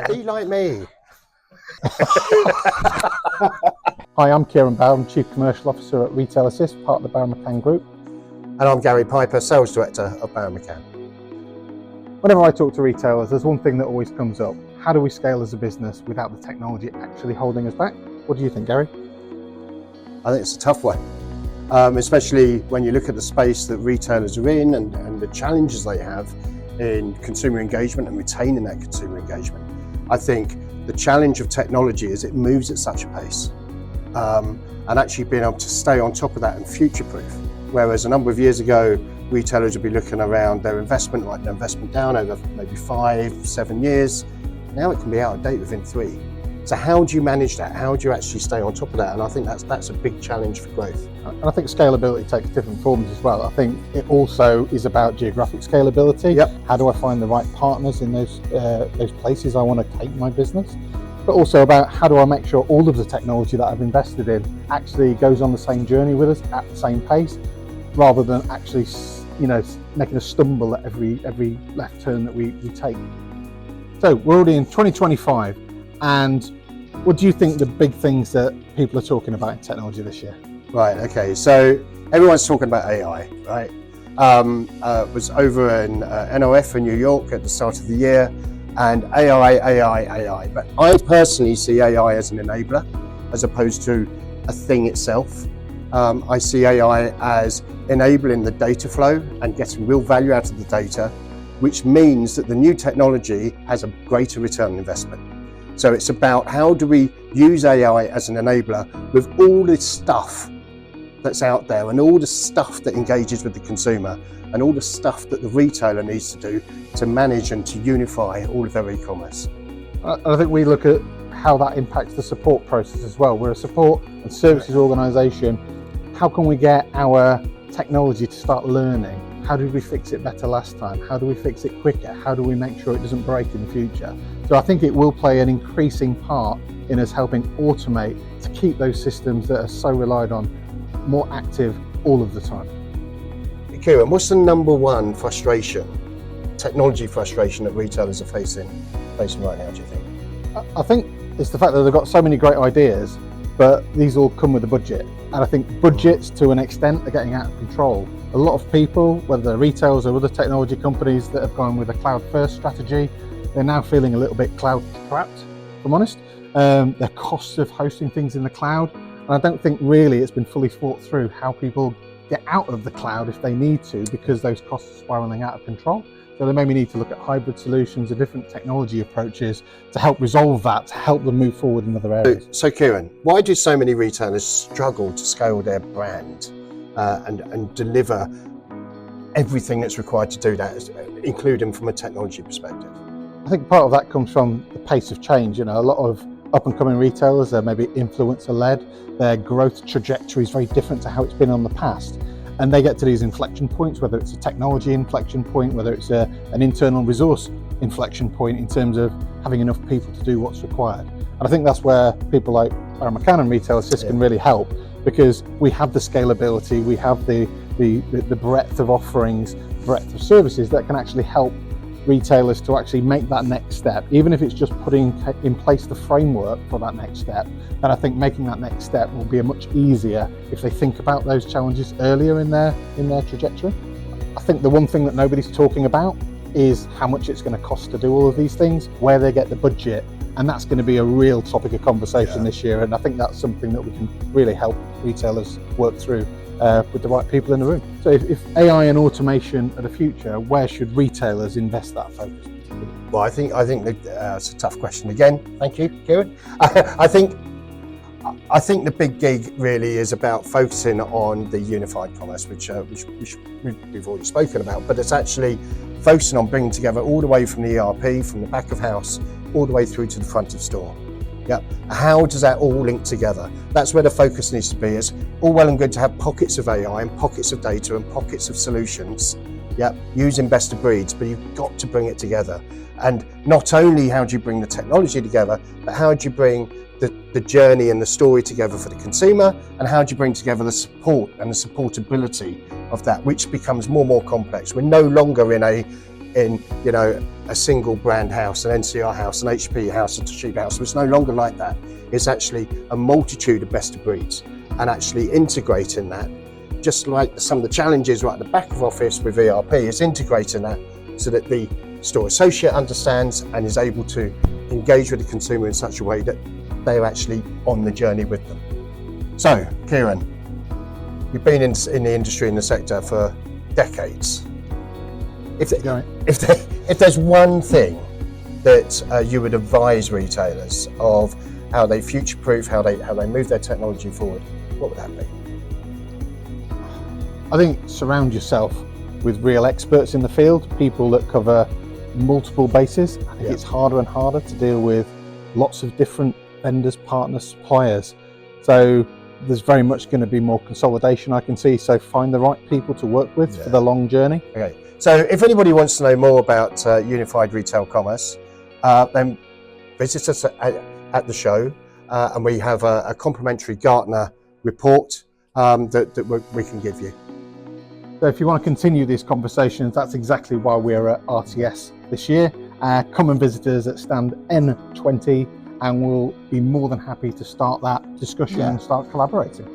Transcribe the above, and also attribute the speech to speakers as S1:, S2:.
S1: Be like me.
S2: Hi, I'm Kieran Bow, I'm Chief Commercial Officer at Retail Assist, part of the Barrow McCann Group.
S1: And I'm Gary Piper, Sales Director of Barrow McCann.
S2: Whenever I talk to retailers, there's one thing that always comes up. How do we scale as a business without the technology actually holding us back? What do you think, Gary?
S1: I think it's a tough one, especially when you look at the space that retailers are in and the challenges they have in consumer engagement and retaining that consumer engagement. I think the challenge of technology is it moves at such a pace, and actually being able to stay on top of that and future-proof. Whereas a number of years ago, retailers would be looking around their investment, like their investment down over maybe 5-7 years. Now it can be out of date within 3. So how do you manage that? How do you actually stay on top of that? And I think that's a big challenge for growth.
S2: And I think scalability takes different forms as well. I think it also is about geographic scalability.
S1: Yep.
S2: How do I find the right partners in those places I want to take my business? But also about how do I make sure all of the technology that I've invested in actually goes on the same journey with us at the same pace, rather than actually, making us stumble at every left turn that we take. So we're already in 2025, and what do you think the big things that people are talking about in technology this year?
S1: Right, okay, so everyone's talking about AI, right? Was over in NOF in New York at the start of the year, and AI. But I personally see AI as an enabler, as opposed to a thing itself. I see AI as enabling the data flow and getting real value out of the data, which means that the new technology has a greater return on investment. So it's about how do we use AI as an enabler with all this stuff that's out there and all the stuff that engages with the consumer and all the stuff that the retailer needs to do to manage and to unify all of their e-commerce.
S2: I think we look at how that impacts the support process as well. We're a support and services organisation. How can we get our technology to start learning? How did we fix it better last time? How do we fix it quicker? How do we make sure it doesn't break in the future? So I think it will play an increasing part in us helping automate to keep those systems that are so relied on more active all of the time.
S1: Kieran, what's the number one technology frustration that retailers are facing right now, do you think?
S2: I think it's the fact that they've got so many great ideas, but these all come with a budget. And I think budgets to an extent are getting out of control. A lot of people, whether they're retailers or other technology companies that have gone with a cloud-first strategy, they're now feeling a little bit cloud-trapped, if I'm honest. Their costs of hosting things in the cloud, and I don't think really it's been fully thought through how people get out of the cloud if they need to, because those costs are spiraling out of control. So they maybe need to look at hybrid solutions or different technology approaches to help resolve that, to help them move forward in other areas.
S1: So Kieran, why do so many retailers struggle to scale their brand and deliver everything that's required to do that, including from a technology perspective?
S2: I think part of that comes from the pace of change. A lot of up-and-coming retailers are maybe influencer-led. Their growth trajectory is very different to how it's been in the past. And they get to these inflection points, whether it's a technology inflection point, whether it's an internal resource inflection point in terms of having enough people to do what's required. And I think that's where people like Barrow McCann and Retail Assist can really help, because we have the scalability, we have the breadth of offerings, breadth of services that can actually help retailers to actually make that next step. Even if it's just putting in place the framework for that next step, then I think making that next step will be much easier if they think about those challenges earlier in their trajectory. I think the one thing that nobody's talking about is how much it's going to cost to do all of these things, where they get the budget, and that's going to be a real topic of conversation this year. And I think that's something that we can really help retailers work through with the right people in the room. So if AI and automation are the future, where should retailers invest that focus?
S1: Well, I think it's a tough question again. Thank you, Kieran. I think the big gig really is about focusing on the unified commerce, which we've already spoken about, but it's actually focusing on bringing together all the way from the ERP, from the back of house, all the way through to the front of store. Yeah. How does that all link together? That's where the focus needs to be. It's all well and good to have pockets of AI and pockets of data and pockets of solutions, using best of breeds, but you've got to bring it together. And not only how do you bring the technology together, but how do you bring the journey and the story together for the consumer, and how do you bring together the support and the supportability of that, which becomes more and more complex. We're no longer in in, you know, a single brand house, an NCR house, an HP house, a Toshiba house. It's no longer like that. It's actually a multitude of best of breeds, and actually integrating that, just like some of the challenges right at the back of office with ERP, is integrating that so that the store associate understands and is able to engage with the consumer in such a way that they are actually on the journey with them. So, Kieran, you've been in the industry, in the sector for decades. If there's one thing that you would advise retailers of how they future-proof, how they move their technology forward, what would that be?
S2: I think surround yourself with real experts in the field, people that cover multiple bases. I think it's harder and harder to deal with lots of different vendors, partners, suppliers. So there's very much going to be more consolidation, I can see. So find the right people to work with for the long journey.
S1: Okay. So if anybody wants to know more about Unified Retail Commerce, then visit us at the show, and we have a complimentary Gartner report that we can give you.
S2: So if you want to continue these conversations, that's exactly why we're at RTS this year. Come and visit us at stand N20, and we'll be more than happy to start that discussion and start collaborating.